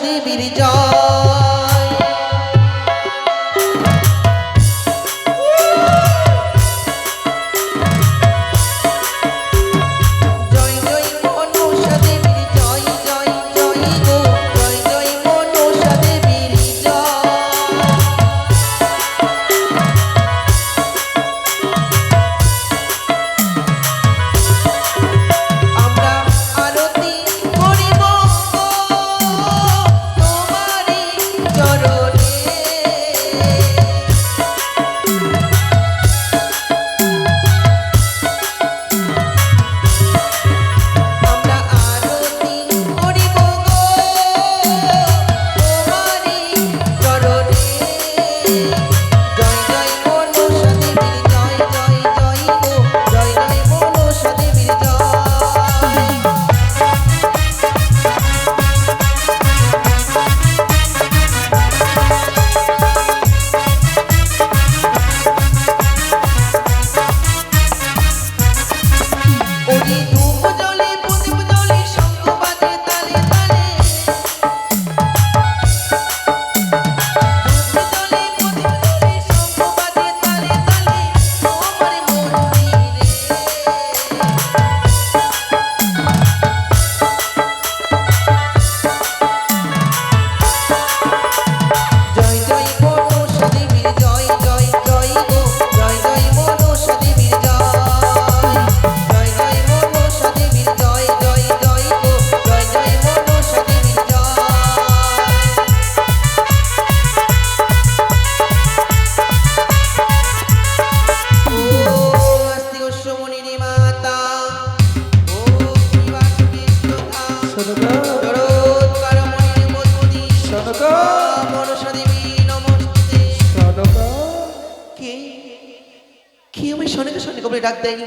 দেবীর জয়। জয় জয় মনসা দেবীর জয়, জয় জয় গো, জয় জয় মনসা দেবীর জয়। আমরা আরতি করিব তোমারি চরণে। আমরা আরতি করিব তোমারি চরণে। জয় জয় মনসা দেবীর জয়, জয় জয় গো, জয় জয় মনসা দেবীর জয়। ওরে ধূপ জ্বলে প্রদীপ জ্বলে শঙ্খ বাজে তালে তালে। ধূপ জ্বলে প্রদীপ জ্বলে শঙ্খ বাজে তালে তালে তোমার মন্দিরে। জয় জয় মনসা দেবীর জয়, জয় জয় গো, জয় জয় মনসা দেবীর জয়। জয় জয় মনসা দেবীর জয়, জয় জয় গো, জয় জয় মনসা দেবীর জয়। ও আস্তি গোস্বমণিরে মাতা, ও শ্রীবাসুকী স্তোতা, জড়োৎকারমণিরে মধুমতি, মনসা দেবী নমস্তে। কে কে আমায় সনেকা সনেকা বলে ডাক দেয়নি?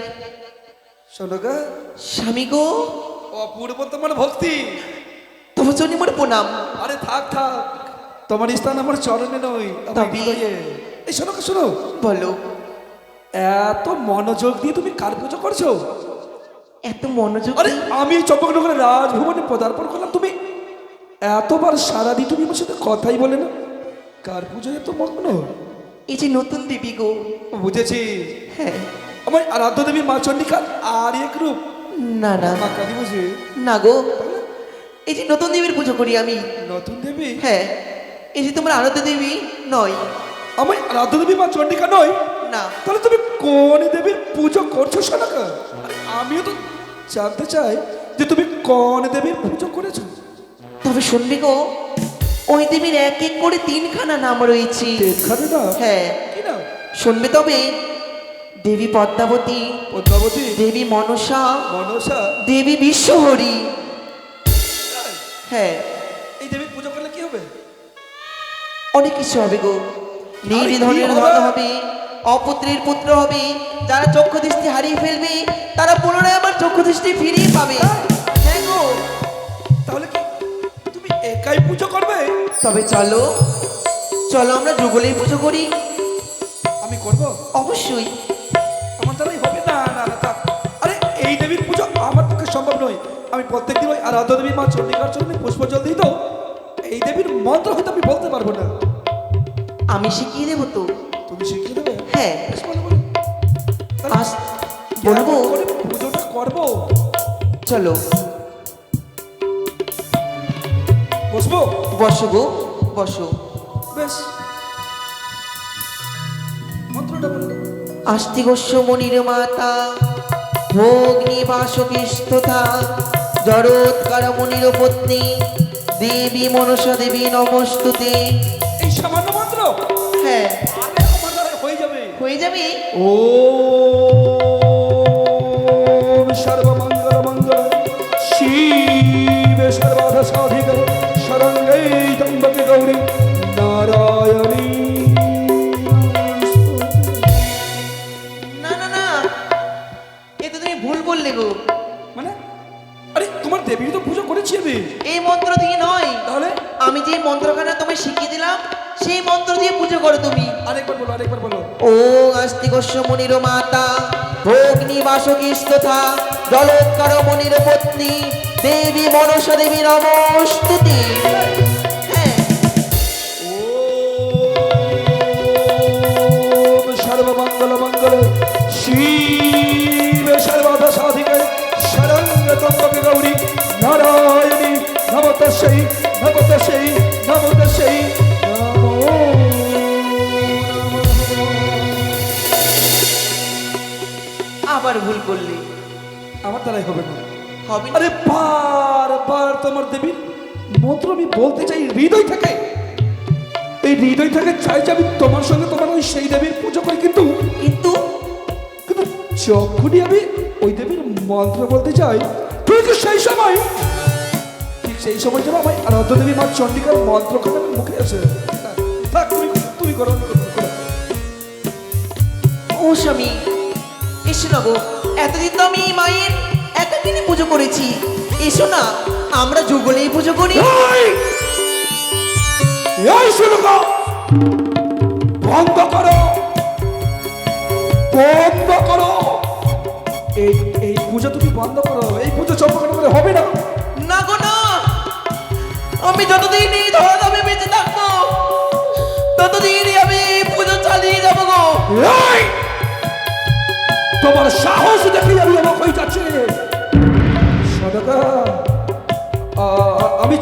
শোনগা স্বামী গো, অপূর্ব তোমার ভক্তি। তোমার জন্য মোর প্রণাম। আরে থাক থাক, তোমার স্থান আমার চরণে নয়, আমার তবে? হৃদয়ে। এই শোনগা শোনো, বলো, এত মনোযোগ দিয়ে তুমি কার পুজো করছো? এত মনোযোগ আরে দিয়ে- আমি চম্পকনগরের রাজভবনে পদার্পণ করলাম, তুমি এতবার সারা দিয়ে তুমি আমার সাথে কথাই বলে না। কার পুজোয় এত মগ্ন? এই যে নতুন দেবী গো। বুঝেছি, হ্যাঁ, আমার আরাধ্য দেবী মা চন্ডিকার আর এক রূপ না না মা কালী বুঝি। না গো, এই যে নতুন দেবীর পুজো করি আমি। নতুন দেবী? হ্যাঁ, এই যে তোমার আরাধ্য দেবী নয়। আমার আরাধ্য দেবী মা চন্ডিকা নয়? না, তাহলে তুমি কোন দেবীর পুজো করছো শোনাকা? আমিও তো জানতে চাই যে তুমি কোন দেবীর পুজো করেছো। তবে শুনবি গো, ওই দেবীর এক এক করে তিনখানা নাম রয়েছে। খাবে না? হ্যাঁ, কি না? শুনবে তবে। দেবী পদ্মাবতী, পদ্মাবতী, দেবী মনসা, মনসা। দেবী বিশ্বহরি। হ্যাঁ, এই দেবীর পুজো করলে কি হবে? অনেক কিছু হবে গো। নির্ধনের কি ধন হবে? হবে, অপুত্রের পুত্র হবে। যারা চক্ষু দৃষ্টি হারিয়ে ফেলবে তারা পুনরায় আবার চক্ষু দৃষ্টি ফিরিয়ে পাবে। হ্যাঁ গো, তাহলে কি তুমি একাই পুজো করবে? তবে চলো চলো আমরা যুগলের পুজো করি। আমি করব? অবশ্যই। আমার দ্বারাই হবে না। না না থাক। আরে এই দেবীর পুজো আমার পক্ষে সম্ভব নয়। আমি প্রত্যেকদিন ওই আরাধ্য দেবী মা চন্ডিকার চরণে পুষ্প জল দিই তো। এই দেবীর মন্ত্র হয়তো আমি বলতে পারবো না। আমি শিখিয়ে দেবো তো। তুমি শিখিয়ে দেবে? হ্যাঁ, বেশ ভালো বলো। তাহলে আজ বলবো। কেমন করে পুজোটা করবো? চলো বসবো? বসো গো, বসো। বেশ, মন্ত্রটা বলো। আস্তি গোস্বমণির মাতা, ভগ্নিবাসকী স্তোতা, জড়োৎকারমণির পত্নী, দেবী মনসা দেবী নমস্তুতে। এই সামান্য মন্ত্র? হ্যাঁ, আরে আমার দ্বারা হয়ে যাবে। হয়ে যাবে। ওম সর্বমঙ্গল মঙ্গল শিবে সর্বাধ সাধিকা শরণ্যে ত্র্যম্বকে গৌরী নারায়ণী। না না না, এ তো তুমি ভুল বললে গো। মানে আরে তোমার দেবীর তো পুজো করেছি আমি। এই মন্ত্র দিয়ে নয়। তাহলে আমি যে মন্ত্রখানা তোমায় শিখিয়ে দিলাম সেই মন্ত্র দিয়ে পুজো করো তুমি। আরেকবার বলো, আরেকবার বলো। ওং আস্তি গোস্বমণির মাতা, ভগ্নিবাসকী স্তোতা, জলোৎকারমণির পত্নী, দেবী মনসা দেবী নমস্তুতে। নবদশে নবদশে নমো আবার ভুল করলে। আমার দ্বারাই হবে না। হবে না। আরে বারবার তোমার দেবীর মন্ত্র আমি বলতে চাই হৃদয় থেকে, এই হৃদয় থেকে চাই যে আমি তোমার সঙ্গে তোমার ওই সেই দেবীর পুজো করি, কিন্তু কিন্তু কিন্তু যখনই আমি ওই দেবীর মন্ত্র বলতে চাই ঠিক সেই সময় যেন আমার আরাধ্য দেবী মা চণ্ডিকার মন্ত্রখানা আমার মুখে আসে। না, থাক, তুমি করো, আমি করবো, করো। ও স্বামী, এসো না গো, এতদিন তো আমি এই মায়ের একাকিনী পুজো করেছি। এসো না, আমরা যুগলেই পুজো করি। এই! এই শুনো গো! বন্ধ করো, বন্ধ করো, এই এই পুজো তুমি বন্ধ করো, এই পুজো চম্পকটা করে হবে না। না গো না, আমি যতদিন এই ধরাধামে বেঁচে থাকবো ততদিনই আমি এই পুজো চালিয়ে যাবো গো। এই! তোমার সাহস দেখে আমি অবাক হয়ে যাচ্ছি। সদাগা, আমি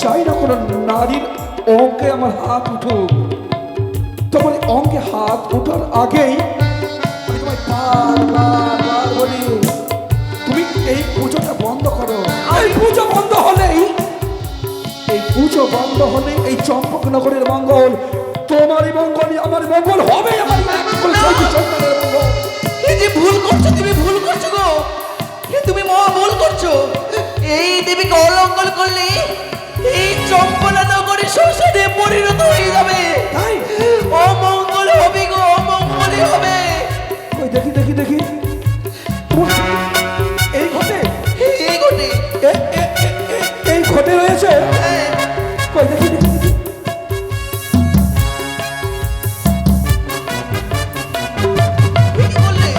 চাই না কোনো নারীর অঙ্কে আমার হাত উঠুক। তোমার অঙ্কে হাত উঠার আগেই আমি তোমায় বার বলি, তুমি এই পুজোটা বন্ধ করো। এই পুজো বন্ধ হলেই এই চম্পকনগরের মঙ্গল, তোমারই মঙ্গলই আমার মঙ্গল হবে। আমার সন্তানের মঙ্গল। এই যে ভুল করছো, তুমি ভুল করছো গো, তুমি মহা ভুল করছো। এই দেবীকে অলঙ্ঘন করলে এই চম্পলা নগরী সংসারে পরিণত হয়ে যাবে। তাই? অমঙ্গল হবে গো, অমঙ্গলই হবে। ওই দেখি এই ঘটে, এই ঘটে। এই ঘটে রয়েছে। হ্যাঁ, ওই দেখি কি বললে?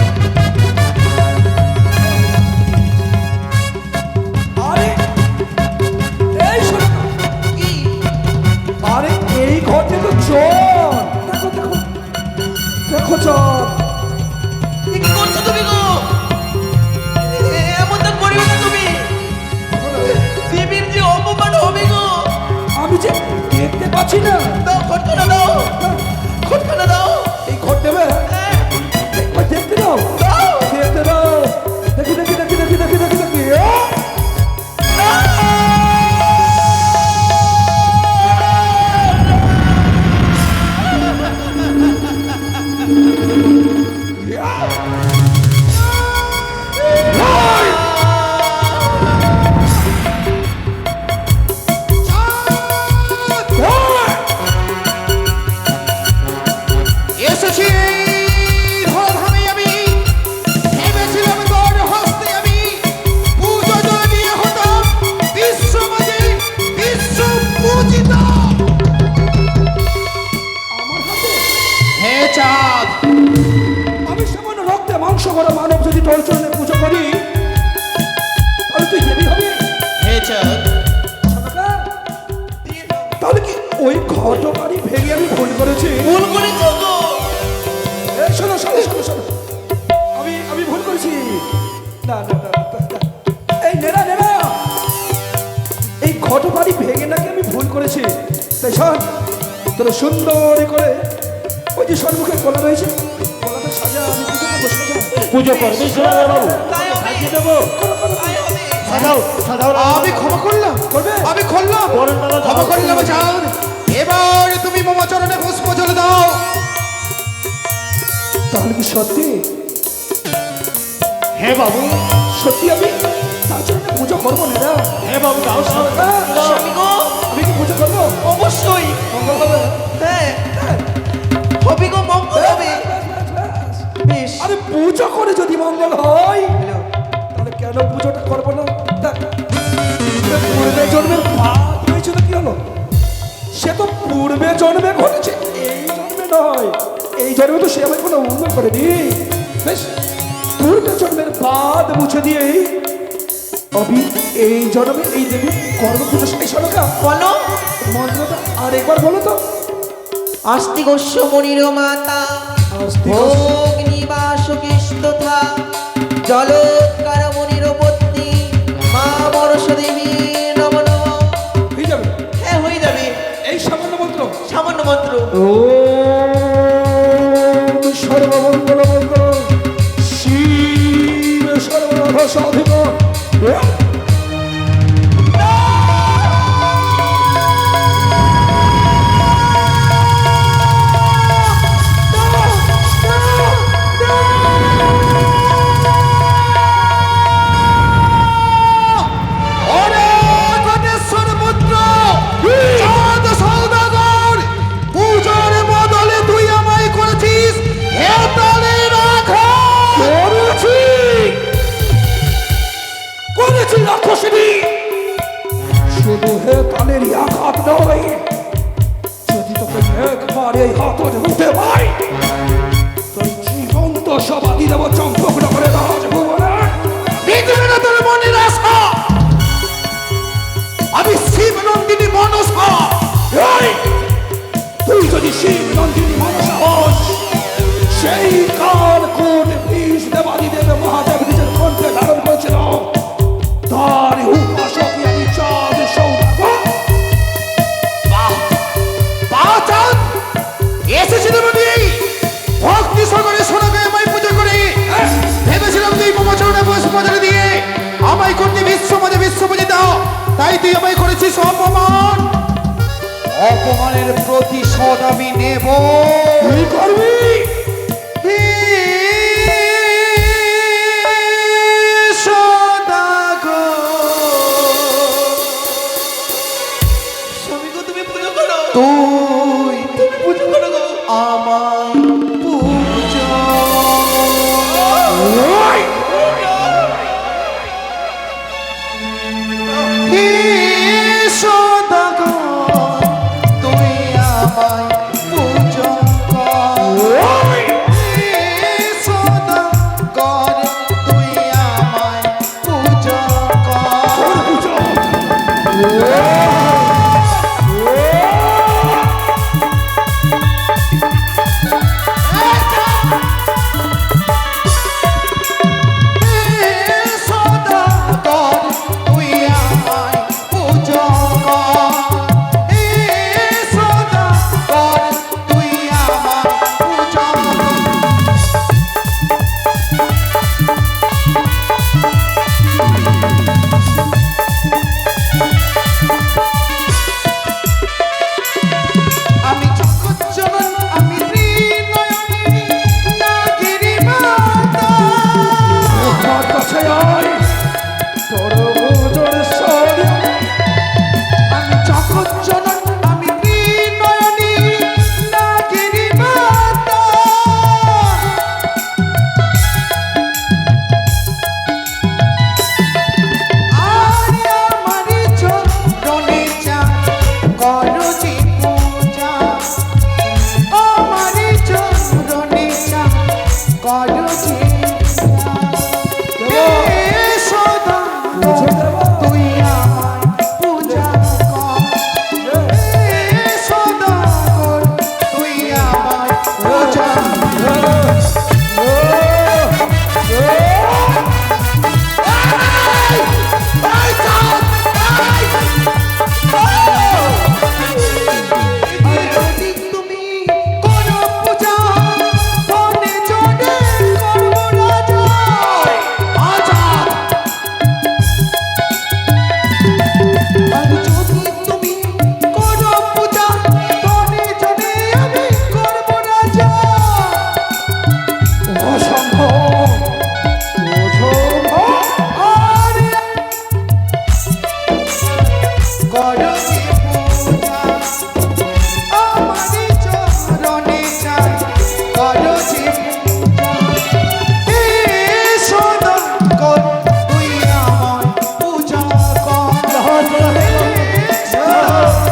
আরে এই শোনো, কি? আরে এই ঘটে তো চোর। দেখো চোর। কি করছো তুমি গো? এমনটা করবে না তুমি। দেবীর যে অপমান হবে গো। আমি যে দেখতে পাচ্ছি না। দাও, খটখানা দাও, খটখানা দাও। এই ঘট নেবে, হ্যাঁ, ওই দেখতে দাও, দাও। দেখতে দাও। দেখি এসেছি ধরাধামে আমি, ভেবেছিলাম তোর হস্তে আমি পুজো জল দিয়ে হতাম বিশ্ব মাঝে বিশ্ব পূজিত। আমার হাতে হে চাঁদ, আমি সামান্য রক্তে মাংস করা মানব যদি তোর চরণে পুজো করি, তাহলে তুই দেবী হবি? হে চাঁদ, সদাগা, তাহলে কি ওই ঘটনারই ভেঙে আমি ভুল করেছি? ভুল করেছো গো। এই শোনো, আমি ভুল করেছি। না, এই নেড়া এই ঘটনারই ভেঙে নাকি আমি ভুল করেছি। তাই শোন, তোর সুন্দর করে ওই যে সম্মুখে কলা রয়েছে, কলাটা সাজা, আমি পুজো করবো, সাজা। পুজো করবে বাবু, তাই হবে, সাজিয়ে দেবো। তাই হবে। সাজাও আমি ক্ষমা করলাম, করবে? আমি করলাম, বরণ মালা দাও। ক্ষমা করলাম চাঁদ। এবার তুমি মামা চরণে পুষ্প জল দাও। তাহলে কি সত্যি হ্যাঁ বাবু, সত্যি আমি তার জন্য পুজো করবো নেড়া? হ্যাঁ বাবু, দাও দাও। স্বামী গো, আমি কি পুজো করবো? অবশ্যই। মঙ্গল হবে। হ্যাঁ, হবে গো, মঙ্গল হবে। বেশ। আরে পুজো করে যদি মঙ্গল হয়, হ্যালো। তাহলে কেন পুজোটা করবো না? দেখ, পূর্বে জন্মের পাপ হয়েছিল, কি হলো? সে তো পূর্বে জন্মে ঘটেছে, এই জন্মে নয়। এই জন্মে তো সে আমায় কোনো মঙ্গল করেনি। বেশ, পূর্বে জন্মের বাদ মুছে দিয়ে আমি এই জন্মে এই দেবী কর্ম পুজো সেই সরকা বলো। মন্ত্রটা আরেকবার বলো তো। আস্তিগস্য মনির মাতা আস্তিগস্য। ভোগ নিবাস কৃষ্ণথা জলোৎকার মনির পত্নী মা বরষ দেবী নম শুধু কালেরই আঘাত নয়, যদি তোকে একবার এই হাতরে উঠে ভাই তোর জীবন্ত সমাধি দেব চম্পকনগরে রাজভুবনে। মিটবে না তোর মনের আশা। আমি শিব নন্দিনী মনসা। এই, তুই যদি শিব নন্দিনী মনসা হস, সেই কাল কোট বিষ দেবাদিদেব মহাদেব নিজের কণ্ঠে ধারণ করেছিল, তার উপাসকই আমি চাঁদ সৌদাগর। বাচান এসেছিল বলি ভক্তি সগরে সোনাকে আমায় পুজো করে ভেবেছিলাম তুই মমচরণে পুষ্পাঞ্জলি দিয়ে আমায় করতে বিশ্ব পুজো দাও, তাই তুই আমায় করেছিস অপমান। অপমানের প্রতিশোধ আমি নেব। তুই করবি? তুই পুজো করো আমায় পুজো। হে সদাগর তুই আমায় পুজো কর। হে সদাগর তুই আমায় পুজো কর। আমি জগজ্জনন আমি ত্রিনয়নী নাগিনী মাতা। আমার কাছে আয়, তোর পুজোর সারি। আমি জগজ্জনন আমি ত্রিনয়নী নাগিনী মাতা। আর আমারি চরণে চাঁদ করো যে পূজা। আমারি চরণে চাঁদ করো যে পূজা। হে সদাগর তুই আমায় পূজা কর। হে সদাগর তুই আমায় পূজা যদি তুমি করো পূজা বনে জনে করবো রাজা। আজাদ আর যদি তুমি করো পূজা বনে জনে আমি করবো রাজা। অসম্ভব, অসম্ভব। আর করো যে পূজা আমারি চরণে চাই করো যে পূজা। হে সদাগর তুই আমায় পূজা কর। হে সদাগর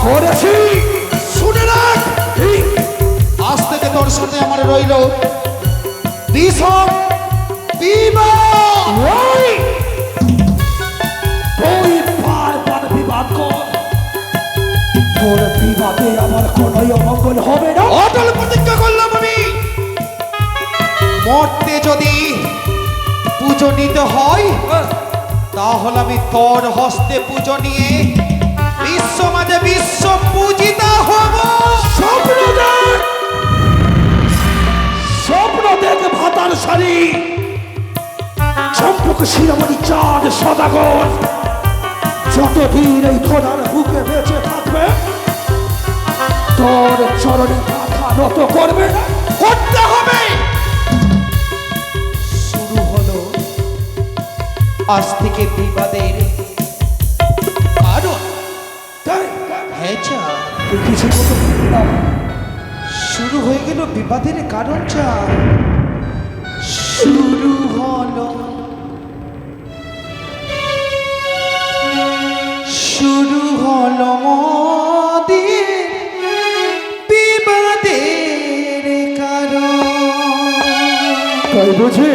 করেছি। শুনে রাখ, আজ থেকে তোর সাথে আমার রইল বিষম বিবাহ। ওই তুই বারবার বিবাদ কর, তোর বিবাদে আমার কোনোই অমঙ্গল হবে না। অটল প্রতিজ্ঞা করলাম আমি, মরতে যদি পুজো নিতে হয় তাহলে আমি তোর হস্তে পুজো নিয়ে বিশ্ব মাঝে বিশ্ব পূজিতা হব। স্বপ্ন দেখ, স্বপ্ন দেখ ভাতার শাড়ি চম্পক শিরোমণি চাঁদ সদাগর যতদিন এই খোদার বুকে বেঁচে থাকবে তোর চরণে মাথা নত করবে না। করতে হবে। শুরু হলো আজ থেকে বিবাদের কারণ। হ্যাঁ চা, তুই কিছু বলতে পারবি না। শুরু হয়ে গেল বিবাদের কারণ চা। শুরু হলো, শুরু হলো মোদের বিবাদের কারণ। তাই বুঝি